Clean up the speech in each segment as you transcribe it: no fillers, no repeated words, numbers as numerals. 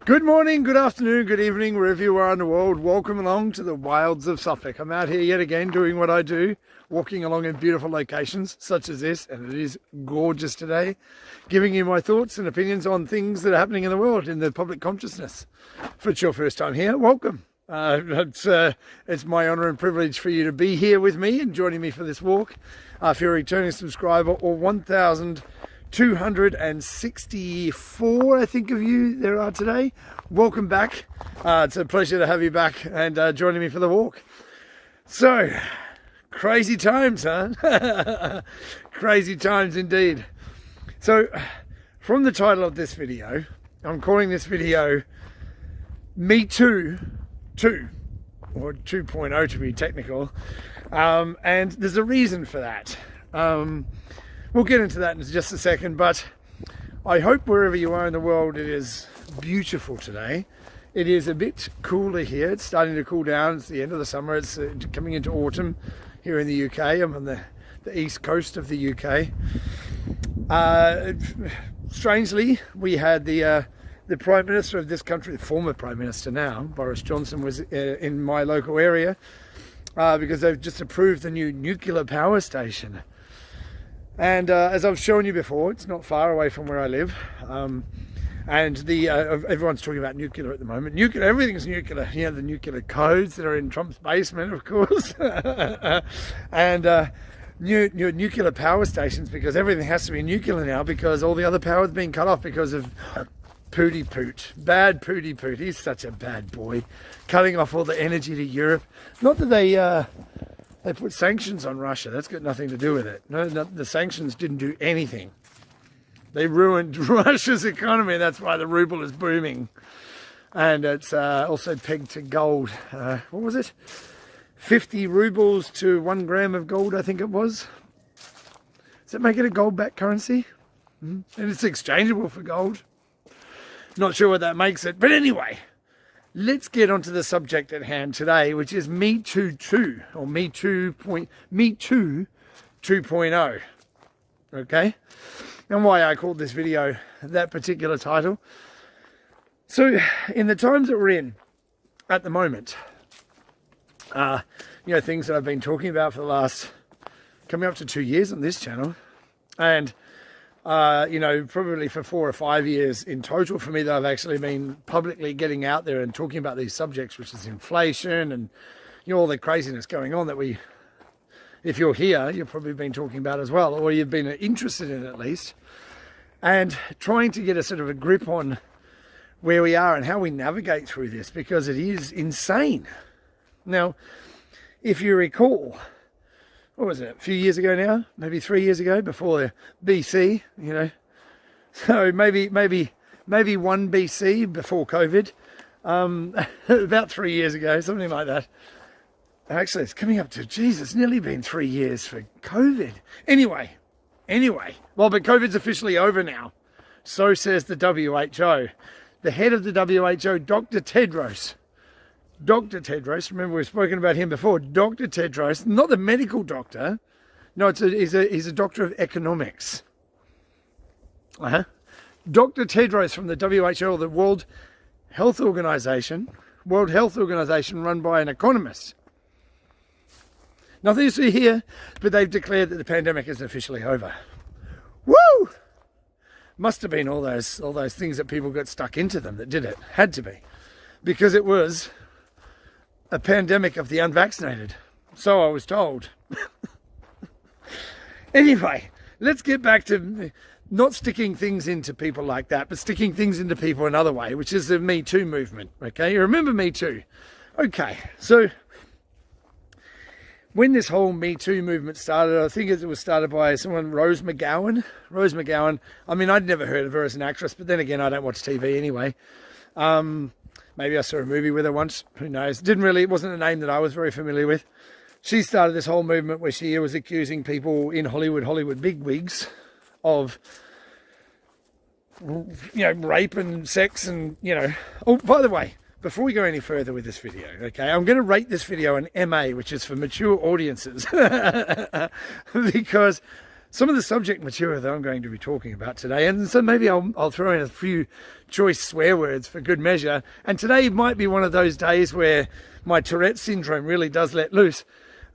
Good morning, good afternoon, good evening, wherever you are in the world. Welcome along to the wilds of Suffolk. I'm out here yet again doing what I do, walking along in beautiful locations such as this, and it is gorgeous today, giving you my thoughts and opinions on things that are happening in the world, in the public consciousness. If it's your first time here, welcome. It's my honour and privilege for you to be here with me and joining me for this walk. If you're a returning subscriber, or 1,264, I think, of you there are today. Welcome back. It's a pleasure to have you back and joining me for the walk. So, crazy times, huh? Crazy times indeed. So, from the title of this video, I'm calling this video Me Too 2, or 2.0 to be technical. And there's a reason for that. We'll get into that in just a second, but I hope wherever you are in the world it is beautiful today. It is a bit cooler here. It's starting to cool down. It's the end of the summer. It's coming into autumn here in the UK. I'm on the east coast of the UK. Strangely, we had the Prime Minister of this country, the former Prime Minister now, Boris Johnson, was in my local area because they've just approved the new nuclear power station. And as I've shown you before, it's not far away from where I live. And everyone's talking about nuclear at the moment. Nuclear, everything's nuclear. You know, the nuclear codes that are in Trump's basement, of course. And new nuclear power stations, because everything has to be nuclear now, because all the other power is being cut off because of Pooty Poot. Bad Pooty Poot. He's such a bad boy. Cutting off all the energy to Europe. Not that they put sanctions on Russia. That's got nothing to do with it. No, the sanctions didn't do anything. They ruined Russia's economy. That's why the ruble is booming. And it's also pegged to gold. What was it? 50 rubles to 1 gram of gold, I think it was. Does that make it a gold-backed currency? And it's exchangeable for gold. Not sure what that makes it. But anyway, let's get onto the subject at hand today, which is Me Too 2, or Me Too 2.0. Okay? And why I called this video that particular title. So, in the times that we're in at the moment, things that I've been talking about for the last, coming up to 2 years on this channel, and probably for 4 or 5 years in total for me that I've actually been publicly getting out there and talking about these subjects, which is inflation and all the craziness going on that if you're here, you've probably been talking about as well, or you've been interested in at least, and trying to get a sort of a grip on where we are and how we navigate through this, because it is insane. Now, if you recall, what was it, a few years ago now, maybe 3 years ago, before BC, so maybe 1 BC before COVID, about 3 years ago, something like that. Actually, it's coming up to, Jesus, nearly been 3 years for COVID. Anyway, well, but COVID's officially over now. So says the WHO. The head of the WHO, Dr. Tedros, remember we've spoken about him before, Dr. Tedros, not the medical doctor, no, he's a doctor of economics. Dr. Tedros from the WHO, the World Health Organization run by an economist. Nothing to see here, but they've declared that the pandemic is officially over. Woo! Must have been all those things that people got stuck into them that did it. Had to be. Because it was a pandemic of the unvaccinated. So I was told. Anyway, let's get back to not sticking things into people like that, but sticking things into people another way, which is the Me Too movement. Okay, you remember Me Too? Okay, so when this whole Me Too movement started, I think it was started by someone, Rose McGowan. I mean, I'd never heard of her as an actress, but then again, I don't watch TV anyway. Maybe I saw a movie with her once. Who knows? It wasn't a name that I was very familiar with. She started this whole movement where she was accusing people in Hollywood bigwigs of, rape and sex and, Oh, by the way, before we go any further with this video, okay, I'm going to rate this video an MA, which is for mature audiences. Because some of the subject material that I'm going to be talking about today, and so maybe I'll throw in a few choice swear words for good measure. And today might be one of those days where my Tourette syndrome really does let loose.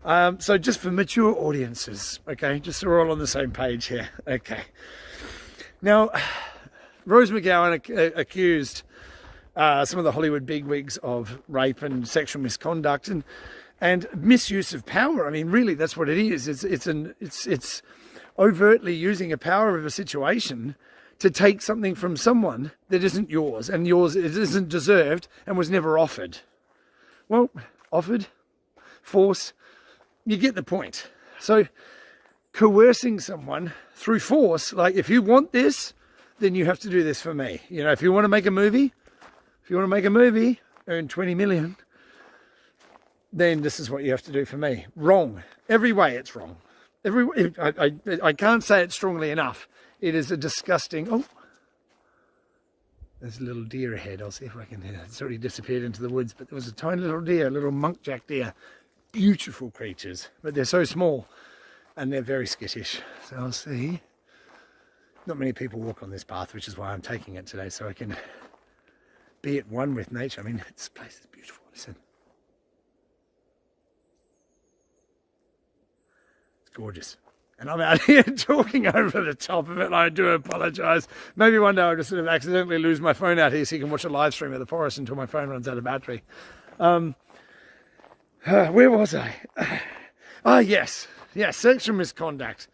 So just for mature audiences, okay, just so we're all on the same page here. Okay. Now, Rose McGowan accused some of the Hollywood bigwigs of rape and sexual misconduct and misuse of power. I mean, really, that's what it is. It's overtly using a power of a situation to take something from someone that isn't yours, and yours it isn't deserved and was never offered. Well, offered, force, you get the point. So coercing someone through force, like if you want this, then you have to do this for me. You know, if you want to make a movie, earn 20 million, then this is what you have to do for me. Wrong. Every way it's wrong. I can't say it strongly enough. It is a disgusting... Oh, there's a little deer ahead. I'll see if I can hear. It's already disappeared into the woods, but there was a tiny little deer, a little munkjack deer. Beautiful creatures, but they're so small and they're very skittish. So I'll see. Not many people walk on this path, which is why I'm taking it today, so I can be at one with nature. I mean, this place is beautiful. Listen. Gorgeous. And I'm out here talking over the top of it. I do apologise. Maybe one day I'll just sort of accidentally lose my phone out here so you can watch a live stream of the forest until my phone runs out of battery. Where was I? Yes, sexual misconduct.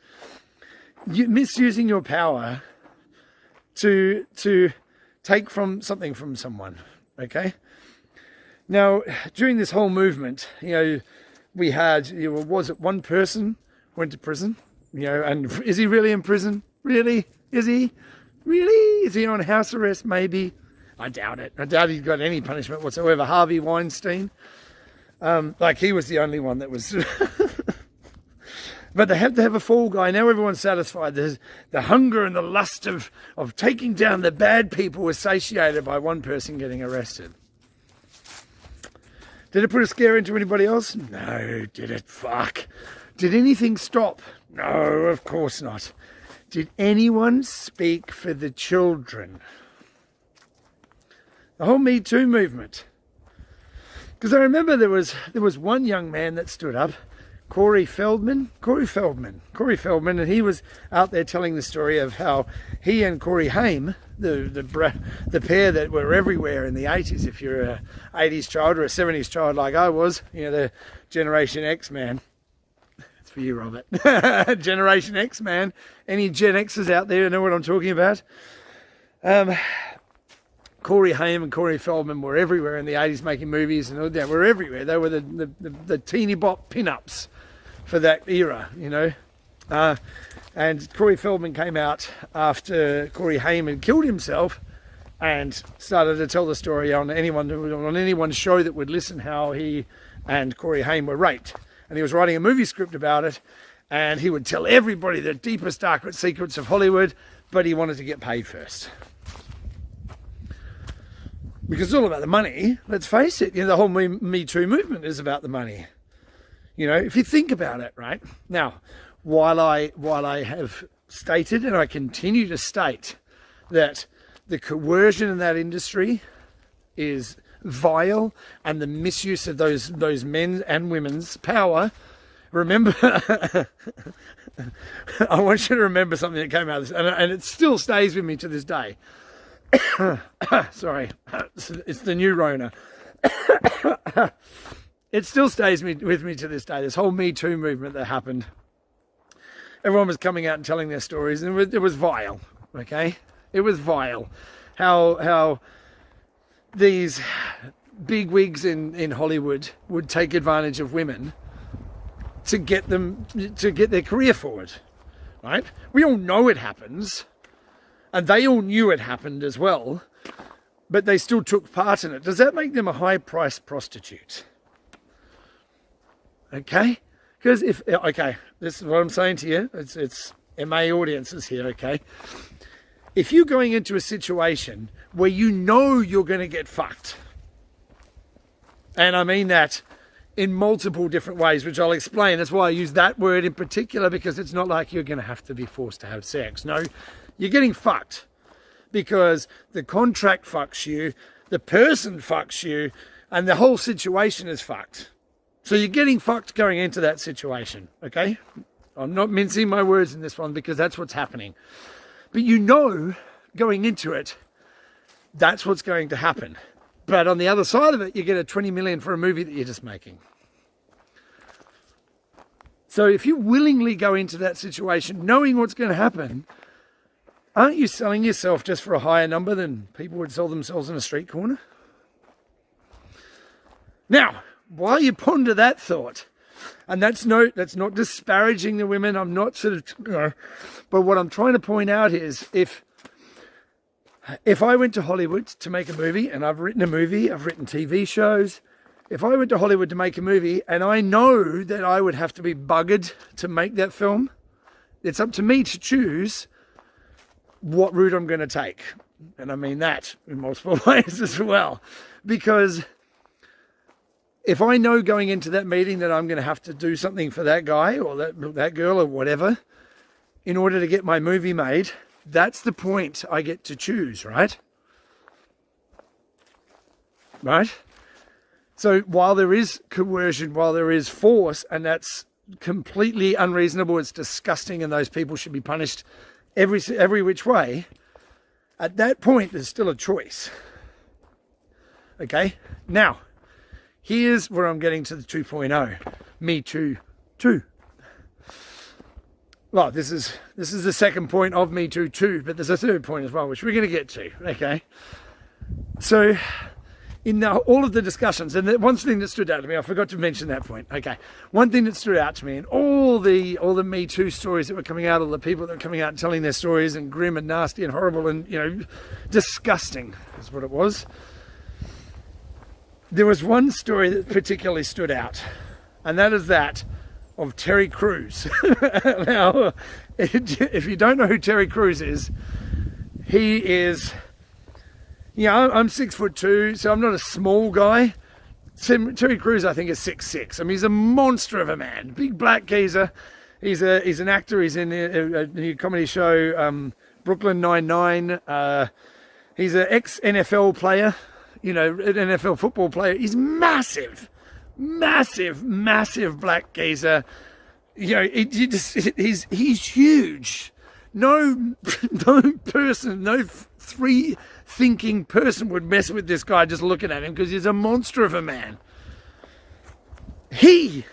Misusing your power to take from something from someone, okay? Now, during this whole movement, you know, we had, was it one person went to prison, you know, and is he really in prison? Really? Is he? Really? Is he on house arrest? Maybe. I doubt it. I doubt he got any punishment whatsoever. Harvey Weinstein, like he was the only one that was... But they have to have a fall guy. Now everyone's satisfied. There's the hunger and the lust of taking down the bad people was satiated by one person getting arrested. Did it put a scare into anybody else? No. Did it? Fuck. Did anything stop? No, of course not. Did anyone speak for the children? The whole Me Too movement. Because I remember there was one young man that stood up, Corey Feldman, and he was out there telling the story of how he and Corey Haim, the pair that were everywhere in the 80s, if you're a 80s child or a 70s child like I was, you know, the Generation X man. It's for you, Robert. Generation X man. Any Gen Xers out there know what I'm talking about? Corey Haim and Corey Feldman were everywhere in the 80s making movies, and they were everywhere. They were the teeny bop pin-ups for that era, you know. And Corey Feldman came out after Corey Haim had killed himself and started to tell the story on anyone's show that would listen how he and Corey Haim were raped. And he was writing a movie script about it, and he would tell everybody the deepest, darkest secrets of Hollywood, but he wanted to get paid first. Because it's all about the money, let's face it. You know, the whole Me Too movement is about the money. You know, if you think about it, right? Now, while I have stated, and I continue to state, that the coercion in that industry is vile, and the misuse of those men and women's power, remember, I want you to remember something that came out of this, and it still stays with me to this day. Sorry, it's the new Rona. It still stays with me to this day. This whole Me Too movement that happened. Everyone was coming out and telling their stories, and it was vile. Okay, it was vile. How these big wigs in Hollywood would take advantage of women to get their career forward. Right? We all know it happens. And they all knew it happened as well, but they still took part in it. Does that make them a high-priced prostitute? Okay? Because this is what I'm saying to you. It's MA audiences here, okay? If you're going into a situation where you know you're going to get fucked, and I mean that in multiple different ways, which I'll explain. That's why I use that word in particular, because it's not like you're going to have to be forced to have sex. No, you're getting fucked because the contract fucks you, the person fucks you, and the whole situation is fucked. So you're getting fucked going into that situation, okay? I'm not mincing my words in this one because that's what's happening. But you know, going into it, that's what's going to happen. But on the other side of it, you get a 20 million for a movie that you're just making. So if you willingly go into that situation, knowing what's going to happen, aren't you selling yourself just for a higher number than people would sell themselves in a street corner? Now, while you ponder that thought, and that's not disparaging the women, I'm not sort of, but what I'm trying to point out is if I went to Hollywood to make a movie, and I've written a movie, I've written TV shows, if I went to Hollywood to make a movie and I know that I would have to be buggered to make that film, it's up to me to choose what route I'm going to take. And I mean that in multiple ways as well. Because if I know going into that meeting that I'm going to have to do something for that guy or that girl or whatever in order to get my movie made, that's the point I get to choose, right? Right? So while there is coercion, while there is force, and that's completely unreasonable, it's disgusting, and those people should be punished every which way, at that point there's still a choice. Okay? Now, here's where I'm getting to the 2.0. Me Too 2. Well, this is the second point of Me Too 2, but there's a third point as well, which we're going to get to. Okay? So in all of the discussions, and one thing that stood out to me, I forgot to mention that point. Okay, one thing that stood out to me in all the Me Too stories that were coming out, all the people that were coming out and telling their stories, and grim and nasty and horrible and disgusting is what it was. There was one story that particularly stood out, and that is that of Terry Crews. Now, if you don't know who Terry Crews is, he is, I'm 6'2", so I'm not a small guy. Terry Crews, I think, is 6'6". I mean, he's a monster of a man, big black geezer. He's an actor. He's in a new comedy show, Brooklyn Nine-Nine. He's an ex-NFL player, an NFL football player. He's massive black geezer. He's huge. No person, no free thinking person would mess with this guy just looking at him, because he's a monster of a man. This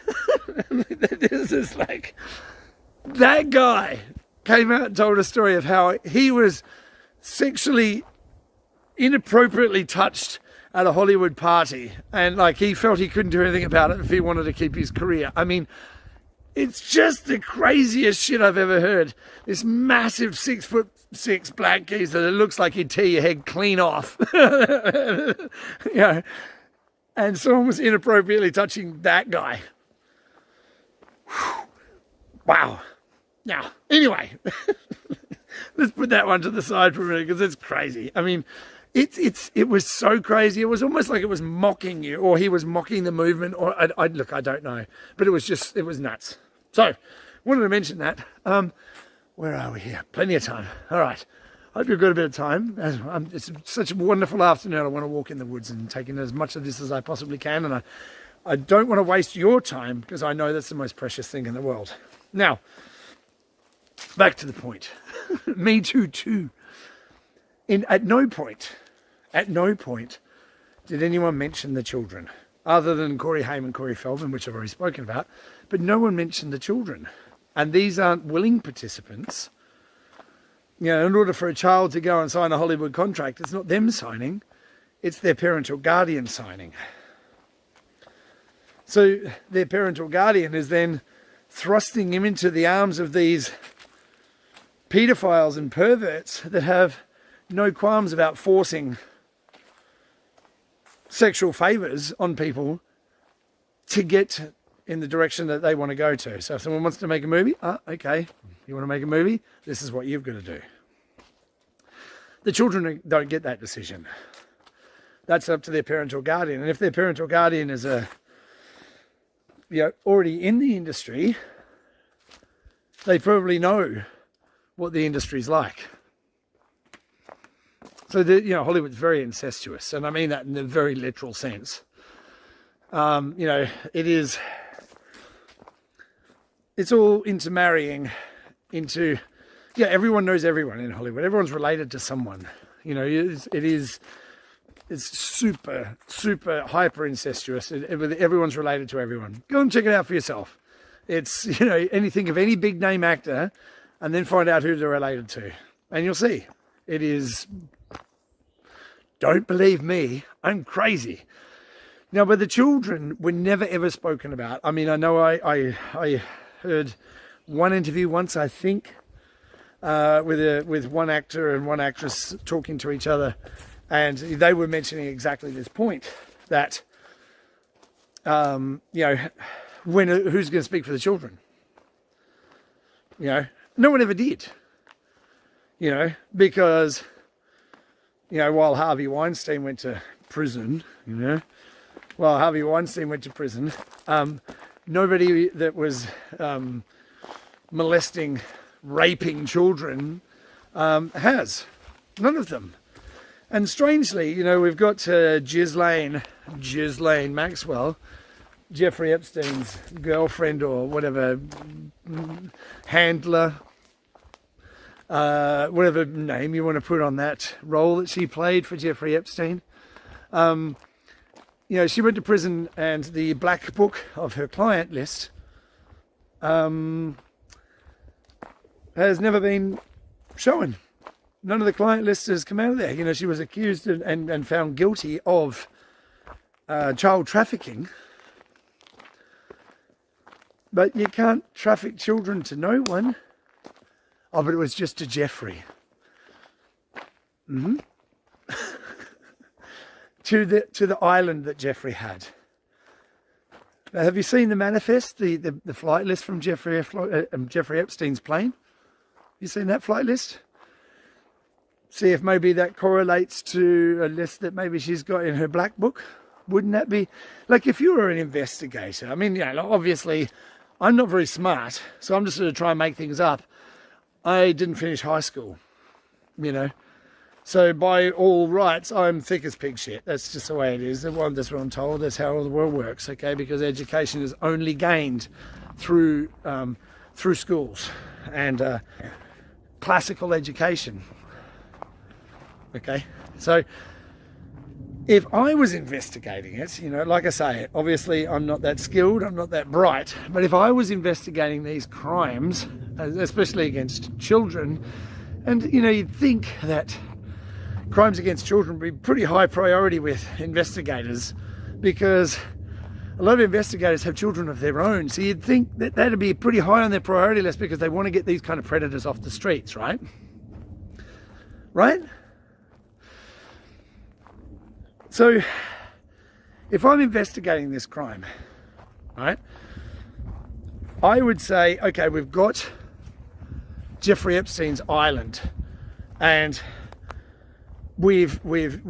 is like, that guy came out and told a story of how he was sexually inappropriately touched at a Hollywood party, and he felt he couldn't do anything about it if he wanted to keep his career. I mean, it's just the craziest shit I've ever heard. This massive 6'6" black geezer that looks like he'd tear your head clean off. And someone was inappropriately touching that guy. Wow. Now, anyway, let's put that one to the side for a minute, because it's crazy. I mean, it was so crazy. It was almost like it was mocking you, or he was mocking the movement, or I don't know, but it was nuts. So, wanted to mention that. Where are we here? Plenty of time. All right. Hope you've got a bit of time. It's such a wonderful afternoon. I want to walk in the woods and take in as much of this as I possibly can, and I don't want to waste your time, because I know that's the most precious thing in the world. Now, back to the point. Me Too 2. At no point did anyone mention the children, other than Corey Haim and Corey Feldman, which I've already spoken about, but no one mentioned the children. And these aren't willing participants. In order for a child to go and sign a Hollywood contract, it's not them signing, it's their parental guardian signing. So their parental guardian is then thrusting him into the arms of these pedophiles and perverts that have no qualms about forcing sexual favors on people to get in the direction that they want to go to. So if someone wants to make a movie, okay, you want to make a movie? This is what you've got to do. The children don't get that decision. That's up to their parental guardian. And if their parental guardian is a already in the industry, they probably know what the industry's like. So Hollywood's very incestuous, and I mean that in a very literal sense. It's all intermarrying into, everyone knows everyone in Hollywood. Everyone's related to someone. It's super, super hyper incestuous. Everyone's related to everyone. Go and check it out for yourself. It's, anything of any big name actor, and then find out who they're related to. And you'll see. It is, don't believe me, I'm crazy. Now, but the children were never ever spoken about. I mean, I know I heard one interview once, I think, with one actor and one actress talking to each other, and they were mentioning exactly this point, that who's going to speak for the children? No one ever did. Because while Harvey Weinstein went to prison, nobody that was molesting, raping children has. None of them. And strangely, we've got Ghislaine Maxwell, Jeffrey Epstein's girlfriend or whatever, handler, whatever name you want to put on that role that she played for Jeffrey Epstein. She went to prison, and the black book of her client list has never been shown. None of the client list has come out of there. She was accused and found guilty of child trafficking. But you can't traffic children to no one. Oh, but it was just to Jeffrey. Mm-hmm. to the island that Jeffrey had. Now, have you seen the manifest, the flight list from Jeffrey Epstein's plane? You seen that flight list? See if maybe that correlates to a list that maybe she's got in her black book. Wouldn't that be, like, if you were an investigator? I mean, obviously, I'm not very smart, so I'm just going to try and make things up. I didn't finish high school, So by all rights, I'm thick as pig shit. That's just the way it is. That's what I'm told. That's how the world works, okay? Because education is only gained through schools and classical education. Okay, so if I was investigating it, like I say, obviously I'm not that skilled, I'm not that bright, but if I was investigating these crimes, especially against children, and you'd think that crimes against children would be pretty high priority with investigators, because a lot of investigators have children of their own, so you'd think that that'd be pretty high on their priority list, because they want to get these kind of predators off the streets, right? So, if I'm investigating this crime, right, I would say, okay, we've got Jeffrey Epstein's island, and we don't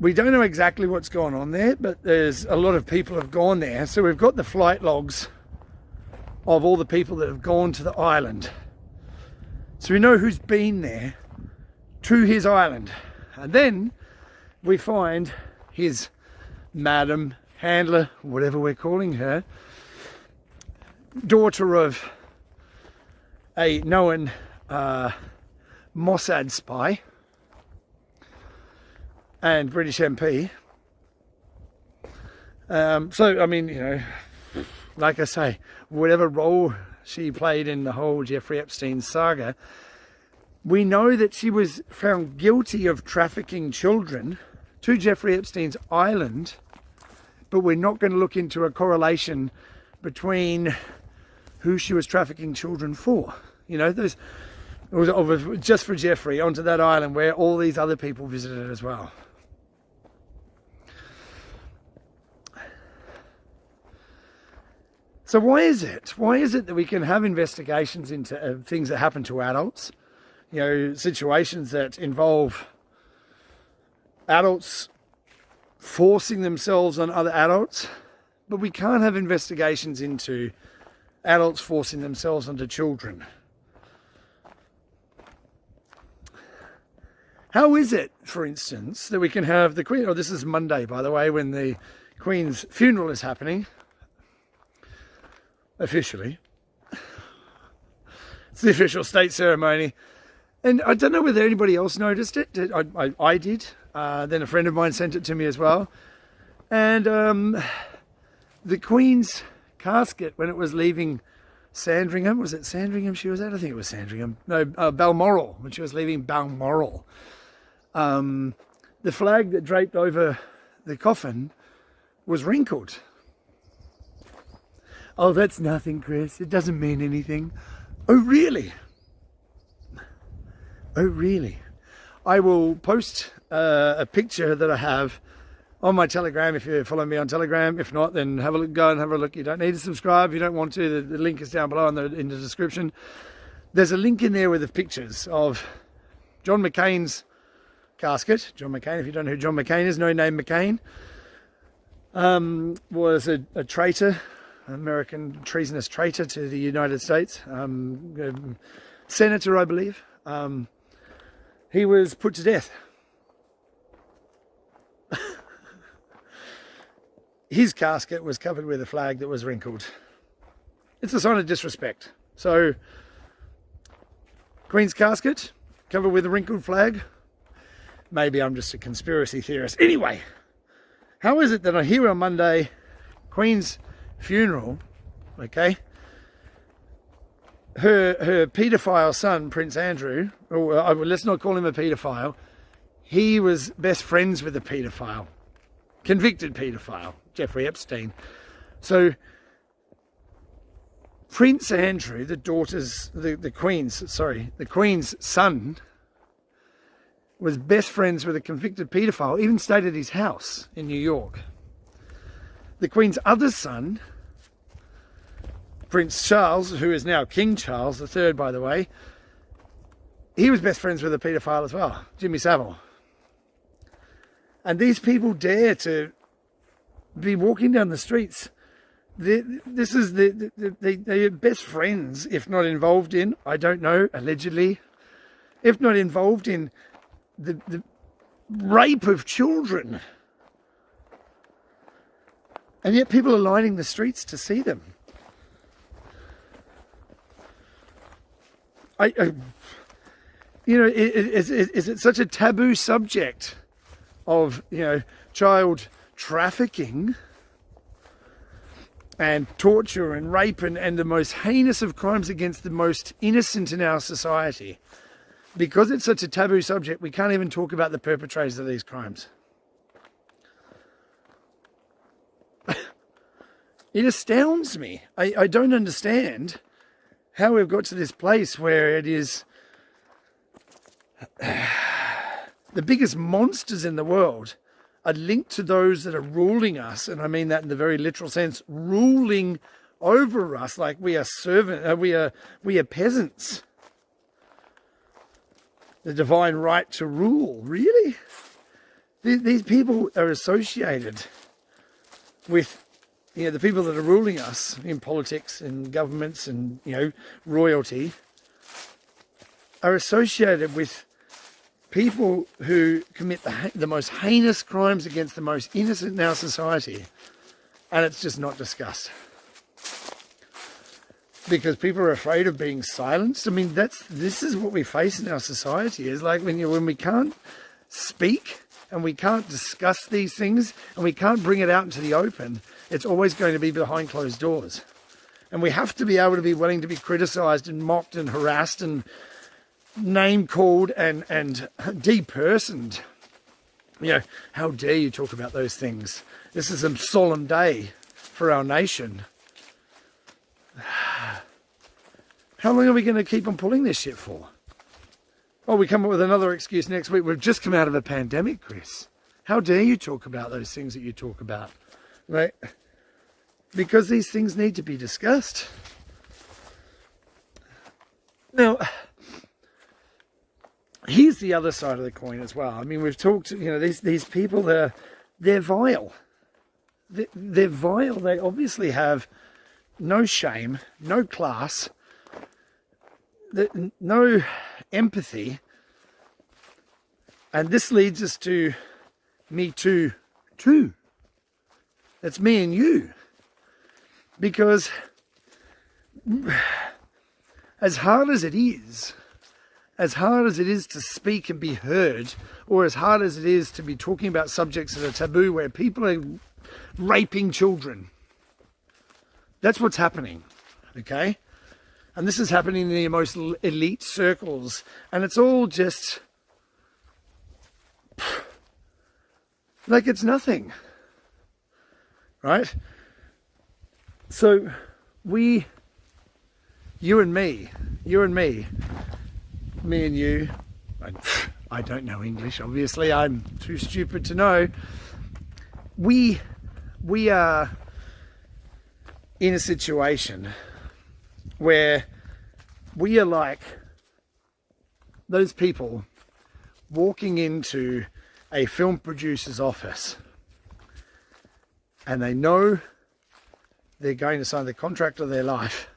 know exactly what's going on there, but there's a lot of people have gone there. So we've got the flight logs of all the people that have gone to the island. So we know who's been there to his island. And then we find his madam, handler, whatever we're calling her, daughter of a known Mossad spy and British MP. So, I mean, like I say, whatever role she played in the whole Jeffrey Epstein saga, we know that she was found guilty of trafficking children to Jeffrey Epstein's island, but we're not going to look into a correlation between who she was trafficking children for. It was just for Jeffrey onto that island where all these other people visited as well. So why is it? Why is it that we can have investigations into things that happen to adults? Situations that involve adults forcing themselves on other adults, but we can't have investigations into adults forcing themselves onto children. How is it, for instance, that we can have the Queen, this is Monday, by the way, when the Queen's funeral is happening, officially. It's the official state ceremony. And I don't know whether anybody else noticed it. I did. Then a friend of mine sent it to me as well. And the Queen's casket, when it was leaving Sandringham, was it Sandringham she was at? I think it was Sandringham. No, Balmoral, when she was leaving Balmoral. The flag that draped over the coffin was wrinkled. Oh, that's nothing, Chris. It doesn't mean anything. Oh, really? Oh, really? I will post a picture that I have on my Telegram if you follow me on Telegram. If not, then have a look. Go and have a look. You don't need to subscribe if you don't want to. The link is down below in the description. There's a link in there with the pictures of John McCain's casket. John McCain, if you don't know who John McCain is, no name McCain, was a traitor, American treasonous traitor to the United States, senator, I believe. He was put to death. His casket was covered with a flag that was wrinkled. It's a sign of disrespect. So, Queen's casket covered with a wrinkled flag. Maybe I'm just a conspiracy theorist. Anyway, how is it that I hear on Monday, Queen's funeral, okay, her paedophile son, Prince Andrew, or let's not call him a paedophile, he was best friends with a paedophile, convicted paedophile, Jeffrey Epstein. So Prince Andrew, the Queen's son, was best friends with a convicted paedophile, even stayed at his house in New York. The Queen's other son, Prince Charles, who is now King Charles III, by the way, he was best friends with a paedophile as well, Jimmy Savile. And these people dare to be walking down the streets. They're best friends, if not involved in, I don't know, allegedly, if not involved in the rape of children. And yet people are lining the streets to see them. Is it such a taboo subject of, child trafficking and torture and rape and the most heinous of crimes against the most innocent in our society? Because it's such a taboo subject, we can't even talk about the perpetrators of these crimes. It astounds me. I don't understand how we've got to this place where it is the biggest monsters in the world are linked to those that are ruling us, and I mean that in the very literal sense, ruling over us like we are we are peasants. The divine right to rule, really? These people are associated with the people that are ruling us in politics and governments and, royalty are associated with people who commit the most heinous crimes against the most innocent in our society. And it's just not discussed. Because people are afraid of being silenced. I mean, this is what we face in our society. Is like when we can't speak and we can't discuss these things and we can't bring it out into the open, it's always going to be behind closed doors. And we have to be able to be willing to be criticised and mocked and harassed and name-called and depersoned. How dare you talk about those things? This is a solemn day for our nation. How long are we going to keep on pulling this shit for? Oh, we come up with another excuse next week. We've just come out of a pandemic, Chris. How dare you talk about those things that you talk about? Right? Because these things need to be discussed. Now, here's the other side of the coin as well. I mean, we've talked, these people, they're vile. they're vile. They obviously have no shame, no class, no empathy. And this leads us to Me Too. That's me and you. Because as hard as it is to speak and be heard, or as hard as it is to be talking about subjects that are taboo, where people are raping children, that's what's happening, okay? And this is happening in the most elite circles, and it's all just like it's nothing, right? So you and me, me and you, I don't know English, obviously, I'm too stupid to know. We are in a situation where we are like those people walking into a film producer's office, and they know they're going to sign the contract of their life.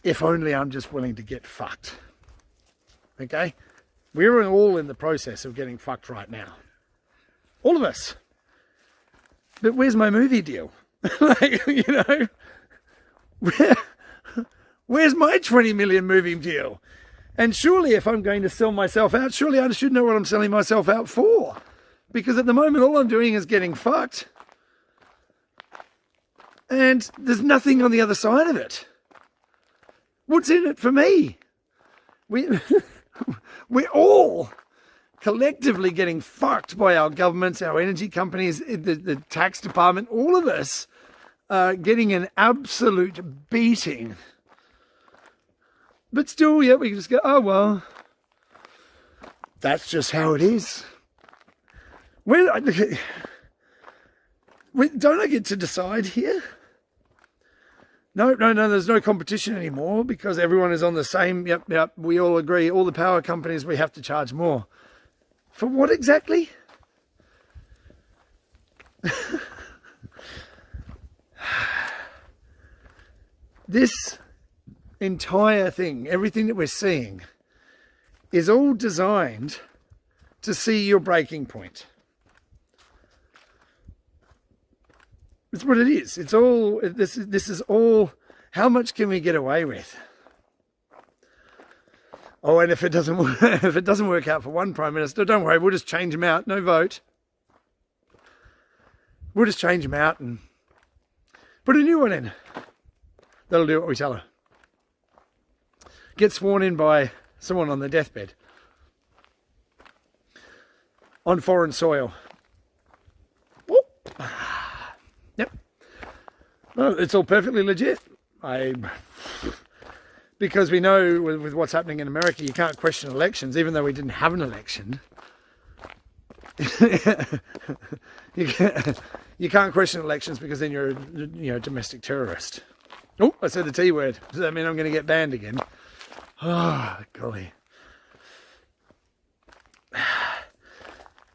If only I'm just willing to get fucked. Okay? We're all in the process of getting fucked right now. All of us. But where's my movie deal? Like, you know, where's my 20 million movie deal? And surely if I'm going to sell myself out, surely I should know what I'm selling myself out for. Because at the moment, all I'm doing is getting fucked. And there's nothing on the other side of it. What's in it for me? We're all collectively getting fucked by our governments, our energy companies, the tax department, all of us getting an absolute beating. But still, yeah, we can just go, oh, well, that's just how it is. Don't I get to decide here? No, there's no competition anymore because everyone is on the same, yep, we all agree, all the power companies, we have to charge more. For what exactly? This entire thing, everything that we're seeing, is all designed to see your breaking point. It's what it is. It's all, this is all, how much can we get away with? Oh, and if it doesn't work out for one Prime Minister, don't worry, we'll just change him out. No vote. We'll just change him out and put a new one in. That'll do what we tell her. Get sworn in by someone on their deathbed. On foreign soil. Whoop. Yep. No, it's all perfectly legit. Because we know with what's happening in America, you can't question elections, even though we didn't have an election. You can't question elections because then you're a domestic terrorist. Oh, I said the T word. Does that mean I'm going to get banned again? Oh, golly.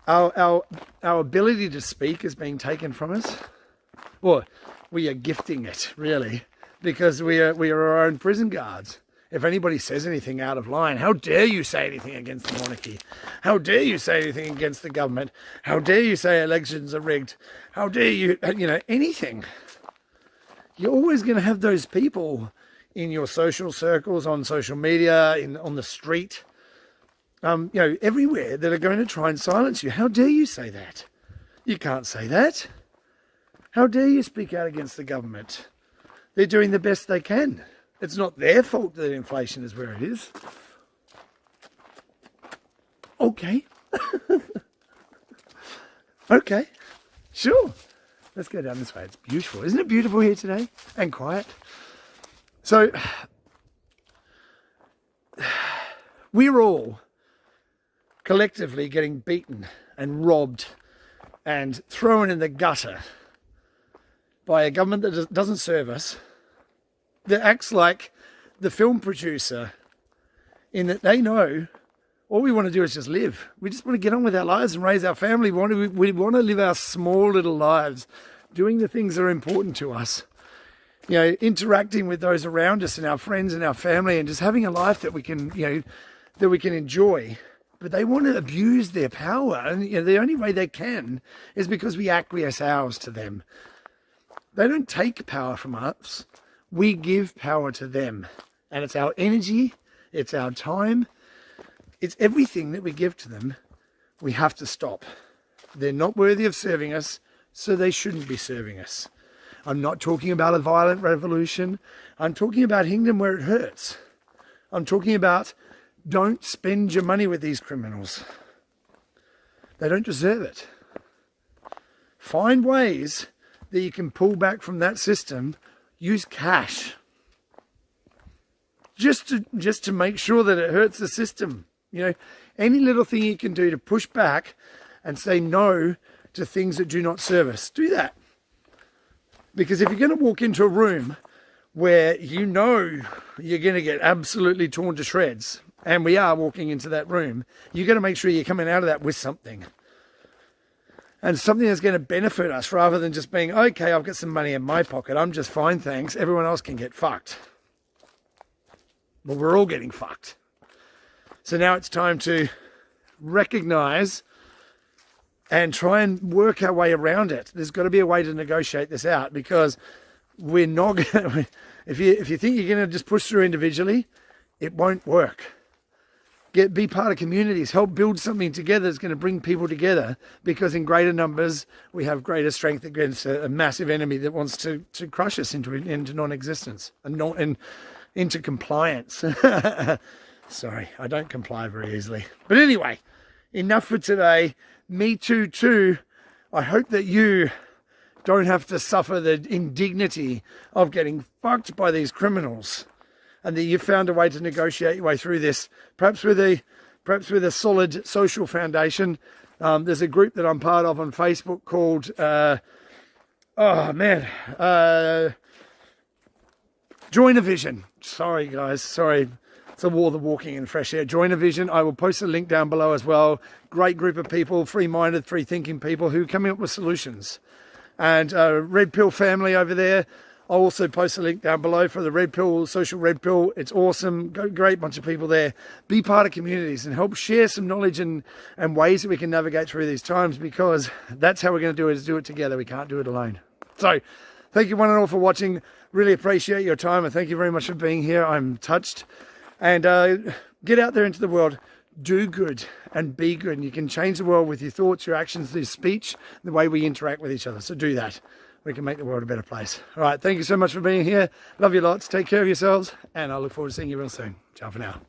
Our ability to speak is being taken from us. Well, we are gifting it, really, because we are our own prison guards. If anybody says anything out of line, how dare you say anything against the monarchy? How dare you say anything against the government? How dare you say elections are rigged? How dare you, anything? You're always going to have those people in your social circles, on social media, on the street, everywhere that are going to try and silence you. How dare you say that? You can't say that. How dare you speak out against the government? They're doing the best they can. It's not their fault that inflation is where it is. Okay. Okay. Sure. Let's go down this way. It's beautiful. Isn't it beautiful here today? And quiet. So, we're all collectively getting beaten and robbed and thrown in the gutter by a government that doesn't serve us, that acts like the film producer, in that they know all we want to do is just live. We just want to get on with our lives and raise our family. We want to live our small little lives, doing the things that are important to us. You know, interacting with those around us and our friends and our family, and just having a life that we can, that we can enjoy. But they want to abuse their power, and the only way they can is because we acquiesce ours to them. They don't take power from us. We give power to them. And it's our energy, it's our time, it's everything that we give to them. We have to stop. They're not worthy of serving us, so they shouldn't be serving us. I'm not talking about a violent revolution. I'm talking about hitting them where it hurts. I'm talking about, don't spend your money with these criminals. They don't deserve it. Find ways that you can pull back from that system. Use cash. Just to make sure that it hurts the system. Any little thing you can do to push back and say no to things that do not serve us, do that. Because if you're going to walk into a room where you're going to get absolutely torn to shreds, and we are walking into that room, you've got to make sure you're coming out of that with something. And something that's going to benefit us, rather than just being, okay, I've got some money in my pocket, I'm just fine, thanks, everyone else can get fucked. Well, we're all getting fucked. So now it's time to recognize and try and work our way around it. There's got to be a way to negotiate this out, because we're not going to, if you think you're going to just push through individually, it won't work. Be part of communities, help build something together that's going to bring people together, because in greater numbers we have greater strength against a massive enemy that wants to crush us into non-existence and into compliance. Sorry, I don't comply very easily. But anyway, enough for today. Me too. I hope that you don't have to suffer the indignity of getting fucked by these criminals, and that you found a way to negotiate your way through this, perhaps with a solid social foundation. There's a group that I'm part of on Facebook called Joinavision. Sorry guys, sorry. It's a war, the walking in fresh air. Joinavision. I will post a link down below as well. Great group of people, free-minded, free-thinking people who are coming up with solutions. And Redpill family over there. I'll also post a link down below for the Redpill, social Redpill. It's awesome. Great bunch of people there. Be part of communities and help share some knowledge and ways that we can navigate through these times, because that's how we're going to do it, is do it together. We can't do it alone. So thank you one and all for watching. Really appreciate your time, and thank you very much for being here. I'm touched. And get out there into the world. Do good and be good. And you can change the world with your thoughts, your actions, your speech, the way we interact with each other. So do that. We can make the world a better place. All right. Thank you so much for being here. Love you lots. Take care of yourselves. And I look forward to seeing you real soon. Ciao for now.